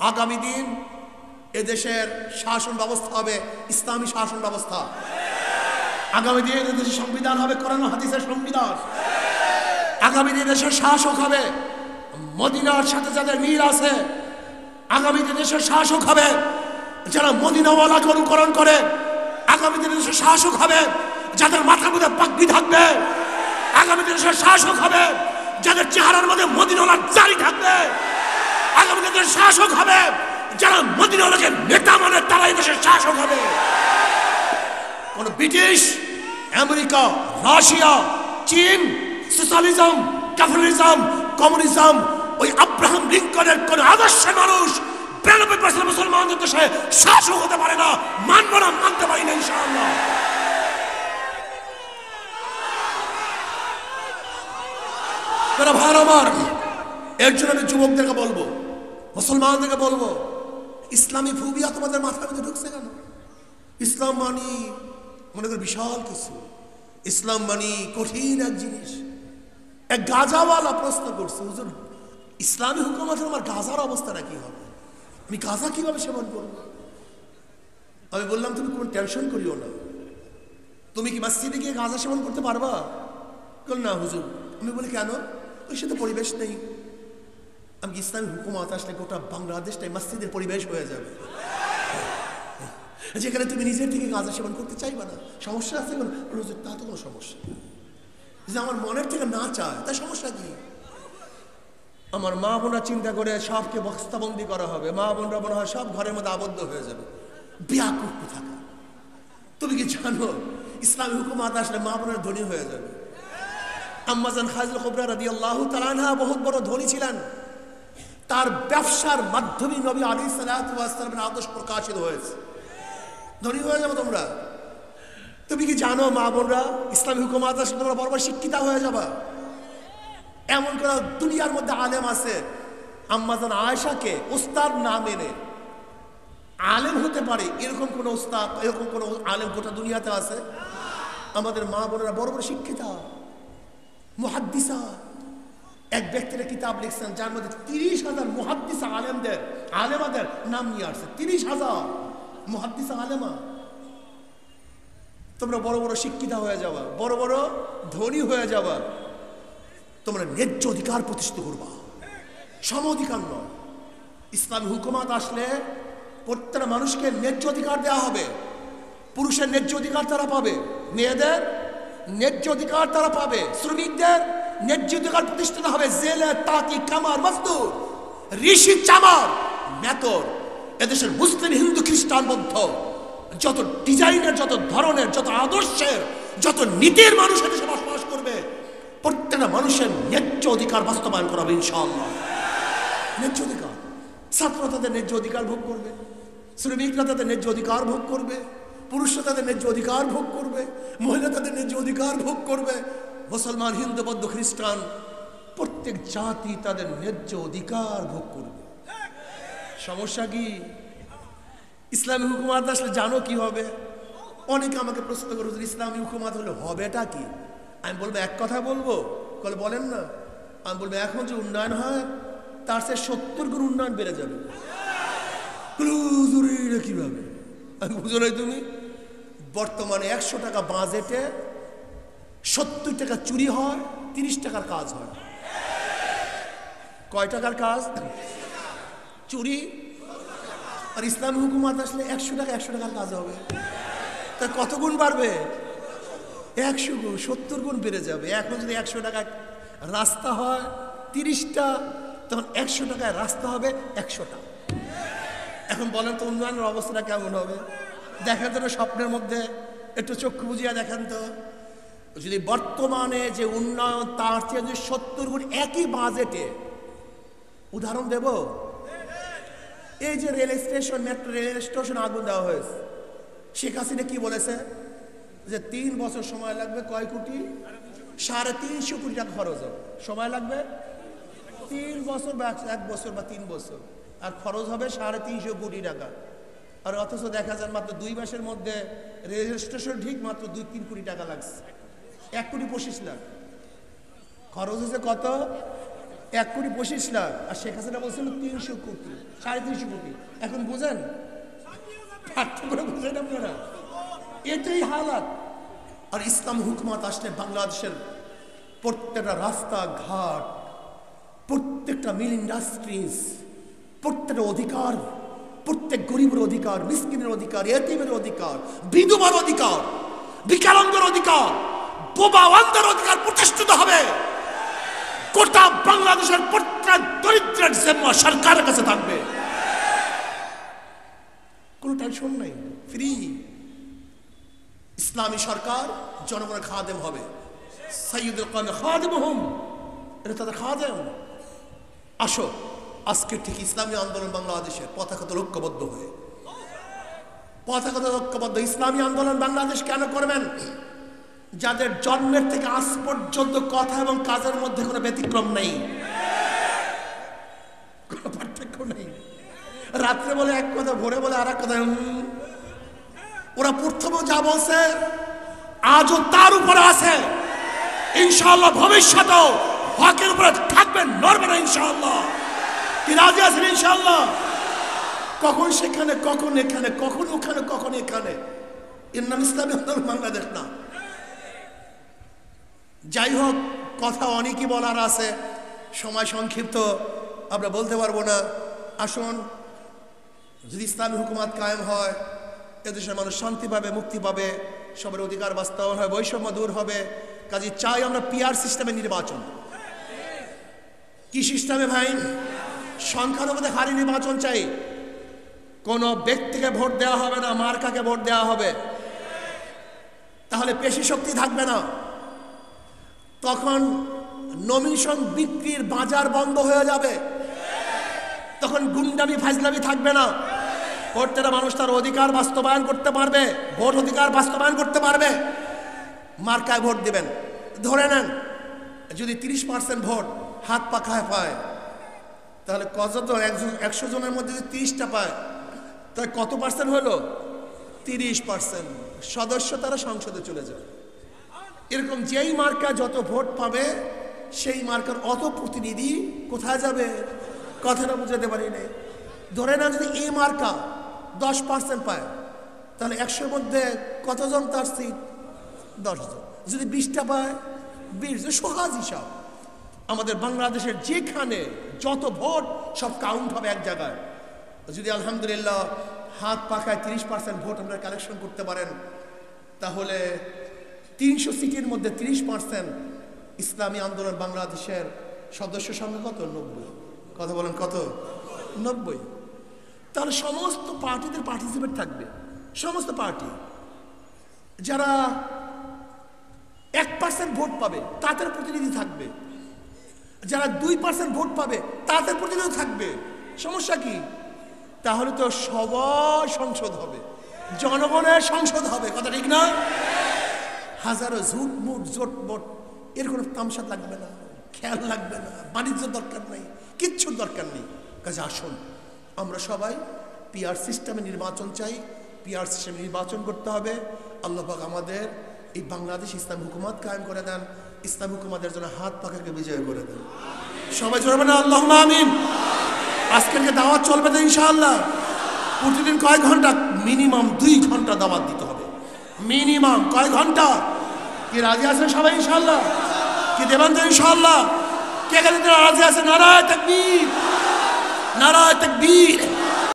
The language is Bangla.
আগামী দিন এদেশের শাসন ব্যবস্থা হবে ইসলামী শাসন ব্যবস্থা। আগামী দিন এদেশের সংবিধান হবে কোরআন ও হাদিসের সংবিধান। আগামী দিন দেশের শাসক হবে মদিনার সাথে যাদের মিল আছে। আগামী দিন দেশের শাসক হবে যারা মদিনাওয়ালাকে অনুকরণ করে। আগামী দিন দেশের শাসক হবে যাদের মাথার মধ্যে পাগড়ি থাকবে। আগামী দিন দেশের শাসক হবে যাদের চেহারার মধ্যে মদিনাওয়ালার দাড়ি থাকবে। আগামী দিনের শাসক হবে যারা মদিনাওয়ালাকে নেতা মানে, তারাই দেশের শাসক হবে। কোন ব্রিটিশ, আমেরিকা, রাশিয়া, চীন, সোশ্যালিজম, ক্যাপিটালিজম, কমিউনিজম, ওই আব্রাহাম লিঙ্কনের কোন আদর্শের মানুষ 92% মুসলমানদের দেশে শাসক হতে পারে না। মানব না, মানতে পারি না ইনশাআল্লাহ। ভাই আমার, এর জন্য আমি যুবকদেরকে বলবো, মুসলমানদেরকে বলবো, ইসলামী ফুবিয়া তোমাদের মাথার মধ্যে ঢুকছে কেন? ইসলাম মানি মনে করে বিশাল কিছু, ইসলাম মানি কঠিন এক জিনিস। এক গাজাওয়ালা প্রশ্ন করছে, হুজুর ইসলামী হুকুমতে আমার গাজার অবস্থাটা কি হবে? আমি গাজা কিভাবে সেবন করব? আমি বললাম তুমি কোনো টেনশন করিও না, তুমি কি মসজিদে গিয়ে গাজা সেবন করতে পারবা? না হুজুর। আমি বলি কেন? ওই সাথে পরিবেশ নেই। আমি ইসলামী হুকুমত আসলে গোটা বাংলাদেশটাই মসজিদের পরিবেশ হয়ে যাবে, যেখানে তুমি নিজের থেকে গাঁজা সেবন করতে চাইবা না। সমস্যা আছে? তা তো কোনো সমস্যা যে আমার মনের থেকে না চায়, তাই সমস্যা কি? আমার মা বোনরা চিন্তা করে সবকে বস্তাবন্দি করা হবে, মা বোনরা মনে হয় সব ঘরের মধ্যে আবদ্ধ হয়ে যাবে। ব্যাকুল থাকা। তুমি কি জানো ইসলামী হুকুমত আসলে মা বোনের ধনী হয়ে যাবে? আম্মাজান খাদিজা কুবরা রাদিয়াল্লাহু তাআলা আনহা বহুত বড় ধনী ছিলেন। তার ব্যবসার মাধ্যমে নবী আলাইহিস সালাতু ওয়াস সালামের আদর্শ প্রকাশিত হয়েছে। ধনী হয়ে যাবে তোমরা। তুমি কি জানো মা বোনরা ইসলামী হুকুমত আসলে তোমরা বড় বড় শিক্ষিতা হয়ে যাবা। এমন কোন দুনিয়ার মধ্যে আলেম আছে আম্মাজান আয়েশাকে উস্তাদ না মেনে আলেম হতে পারে এরকম কোন উস্তাদ, এরকম কোন আলেম গোটা দুনিয়াতে আছে? আমাদের মা বোনেরা বড় বড় শিক্ষিতা, মুহাদ্দিসা। এক ব্যক্তিরা কিতাব লিখছেন যার মধ্যে 30,000 মুহাদ্দিসা আলেমাদের নাম নিয়ে আসছে। 30,000 মুহাদ্দিসা আলেমা। তোমরা বড় বড় শিক্ষিতা হয়ে যাবা, বড় বড় ধনী হয়ে যাবা, তোমরা ন্যায্য অধিকার প্রতিষ্ঠিত করবা, সম অধিকার নয়। ইসলামী হুকুমত আসলে প্রত্যেকটা মানুষকে ন্যায্য অধিকার দেওয়া হবে। পুরুষের ন্যায্য অধিকার তারা পাবে, মেয়েদের ন্যায্য অধিকার তারা পাবে, শ্রমিকদের ন্যায্য অধিকার প্রতিষ্ঠিত হবে। জেলে, তাঁতি, কামার, মজদুর, ঋষি, চামার, মেতর, এদেশের মুসলিম, হিন্দু, খ্রিস্টান, বৌদ্ধ, যত ডিজাইনের, যত ধরনের, যত আদর্শের, যত নীতির মানুষ এদেশে বসবাস করবে, প্রত্যেকটা মানুষের ন্যায্য অধিকার বাস্তবায়ন করা হবে ইনশাআল্লাহ। ন্যায্য অধিকার। ছাত্ররা তাদের ন্যায্য অধিকার ভোগ করবে, শ্রমিকরা তাদের ন্যায্য অধিকার ভোগ করবে, পুরুষরা তাদের ন্যায্য অধিকার ভোগ করবে, মহিলা তাদের ন্যায্য অধিকার ভোগ করবে। মুসলমান, হিন্দু, বৌদ্ধ, খ্রিস্টান প্রত্যেক জাতি তাদের ন্যায্য অধিকার ভোগ করবে। সমস্যা কি? ইসলামী হুকুমত আসলে জানো কি হবে? অনেকে আমাকে প্রশ্ন করে ইসলামী হুকুমত হলে হবেটা কি? আমি বলবো এক কথা বলবো, বলেন না। আমি বলবো এখন যে উন্নয়ন হয় তার সে 70 গুণ উন্নয়ন বেড়ে যাবে। কিভাবে? আমি বুঝো নাই তুমি? বর্তমানে 100 টাকা বাজেটে 70 টাকা চুরি হয়, 30 টাকার কাজ হয়। কয় টাকার কাজ? চুরি। আর ইসলামী হুকুমত আসলে 100 টাকার কাজ হবে। তা কত গুণ বাড়বে? 100 গুণ, 70 গুণ বেড়ে যাবে। এখন যদি 100 টাকা রাস্তা হয় 30টা, তখন 100 টাকায় রাস্তা হবে 100টা। এখন বলেন তো উন্নয়নের অবস্থাটা কেমন হবে? দেখেন তো স্বপ্নের মধ্যে, একটু চক্ষু বুঝিয়া দেখেন তো। যদি বর্তমানে যে উন্নয়ন তার চেয়ে যদি 70 গুণ একই বাজেটে, উদাহরণ দেব, এই যে rail station, metro rail station আগুন দেওয়া হয়েছে, শেখ হাসিনা কি বলেছে যে 3 বছর সময় লাগবে, কয় কোটি? 350 কোটি টাকা খরচ হবে। সময় লাগবে 3 বছর বা 1 বছর বা 3 বছর, আর খরচ হবে 350 কোটি টাকা। আর অথচ দেখা যায় মাত্র 2 মাসের মধ্যে রেল স্টেশন ঠিক মাত্র 2-3 কোটি টাকা লাগছে। 1 কোটি 25 লাখ খরচ হয়েছে। কত? 1 কোটি 25 লাখ, আর শেখ হাসিনা বলছিল 300 কোটি, 350 কোটি। এখন বুঝেন পার্থক্য, বুঝেন আপনারা? এটাই হালাত। আর ইসলাম হুকুমত আসলে বাংলাদেশের প্রত্যেকটা রাস্তাঘাট, প্রত্যেকটা মিল ইন্ডাস্ট্রিজ, প্রত্যেকটা অধিকার, প্রত্যেক গরিবের অধিকার, মিসকিনের অধিকার, এতিমের অধিকার, বিধবার অধিকার, বিকলাঙ্গের অধিকার, বোবা অন্ধের অধিকার প্রতিষ্ঠিত হবে। গোটা বাংলাদেশের প্রত্যেক দরিদ্রের জিম্মা সরকারের কাছে থাকবে, কোনো টেনশন নাই, ফ্রি। ইসলামী সরকার জনগণের খাদেম হবে, সাইয়্যিদুল কওম খাদেমুহুম, এটা তাদের খাদেম। আসো আজকে ঠিক ইসলামী আন্দোলন বাংলাদেশের পতাকাতে ঐক্যবদ্ধ হয়ে, পতাকাতে ঐক্যবদ্ধ ইসলামী আন্দোলন বাংলাদেশ কেন করবেন? যাদের জন্মের থেকে আজ পর্যন্ত কথা এবং কাজের মধ্যে কোনো ব্যতিক্রম নেই, কোনো পার্থক্য নেই। রাত্রে বলে এক কথা, ভোরে বলে আর এক কথা। ওরা প্রথমে যা বলছে আজও তার উপরে আছে, ইনশাআল্লাহ ভবিষ্যতেও হকের উপরে থাকবেন, নড়বে না ইনশাআল্লাহ। কি রাজি আছেন ইনশাআল্লাহ? কখন সেখানে, কখন এখানে, কখন ওখানে, কখন এখানে, এর নাম ইসলামী আন্দোলন বাংলাদেশ না। যাই হোক, কথা অনেকই বলার আছে, সময় সংক্ষিপ্ত, আমরা বলতে পারবো না। আসুন, যদি ইসলামী হুকুমত কায়েম হয়, এদেশের মানুষ শান্তি পাবে, মুক্তি পাবে, সবার অধিকার বাস্তবায়ন হয়, বৈষম্য দূর হবে। কাজে চাই আমরা পিআর সিস্টেমে নির্বাচন। কি সিস্টেমে ভাই? সংখ্যানুপাতে হারি নির্বাচন চাই। কোন ব্যক্তিকে ভোট দেওয়া হবে না, মার্কাকে ভোট দেওয়া হবে। তাহলে পেশি শক্তি থাকবে না, তখন নমিনেশন বিক্রির বাজার বন্ধ হয়ে যাবে, তখন গুন্ডামি ফাজলামি থাকবে না। প্রত্যেকটা মানুষ তার অধিকার বাস্তবায়ন করতে পারবে, ভোট অধিকার বাস্তবায়ন করতে পারবে। মার্কায় ভোট দিবেন, ধরে নেন যদি 30% ভোট হাত পাখায় পায়, তাহলে কতজন? 100 জনের মধ্যে যদি 30টা পায়, তাহলে কত পার্সেন্ট হলো? 30% সদস্য তারা সংসদে চলে যাবে। এরকম যেই মার্কা যত ভোট পাবে, সেই মার্কার অত প্রতিনিধি কোথায় যাবে? কথাটা বুঝাতে পারি না। ধরে না যদি এই মার্কা 10% পায়, তাহলে 100-র মধ্যে কতজন তার সিট? 10 জন। যদি 20টা পায়, 20 জন। সহজ হিসাব। আমাদের বাংলাদেশের যেখানে যত ভোট সব কাউন্ট হবে এক জায়গায়। যদি আলহামদুলিল্লাহ হাত পাখায় 30% ভোট আপনারা কালেকশন করতে পারেন, তাহলে 300 সিটের মধ্যে 30% ইসলামী আন্দোলন বাংলাদেশের সদস্য সংখ্যা কত? 90। কথা বলেন কত? 90। তাহলে সমস্ত পার্টিদের পার্টিসিপেট থাকবে, সমস্ত পার্টি। যারা 1% ভোট পাবে তাদের প্রতিনিধি থাকবে, যারা 2% ভোট পাবে তাদের প্রতিনিধি থাকবে। সমস্যা কি? তাহলে তো সবার সংসদ হবে, জনগণের সংসদ হবে। কথা ঠিক না? হাজারো ঝুট মুট জোট মোট এর কোনো তামসা লাগবে না, খেয়াল লাগবে না, বাণিজ্য দরকার নেই, কিচ্ছুর দরকার নেই। কাজে আসুন আমরা সবাই পিআর সিস্টেমে নির্বাচন চাই, পিআর সিস্টেমে নির্বাচন করতে হবে। আল্লাহ পাক আমাদের এই বাংলাদেশ ইসলাম হুকুমত কায়েম করে দেন, ইসলাম হুকুমতের জন্য হাত পাখাকে বিজয় করে দেন। সবাই জোরে না আল্লাহুম্মা আমিন। আজকের দাওয়াত চলবে তো ইনশাআল্লাহ। প্রতিদিন কয় ঘন্টা? মিনিমাম 2 ঘন্টা দাওয়াত দিতে হবে। মিনিমাম কয় ঘন্টা? কি রাজি আছেন সবাই ইনশাআল্লাহ? কি দেবেন তো ইনশাআল্লাহ? কে কে রাজি আছেন? নারায়ে তাকবীর, নারায়ে তাকবীর।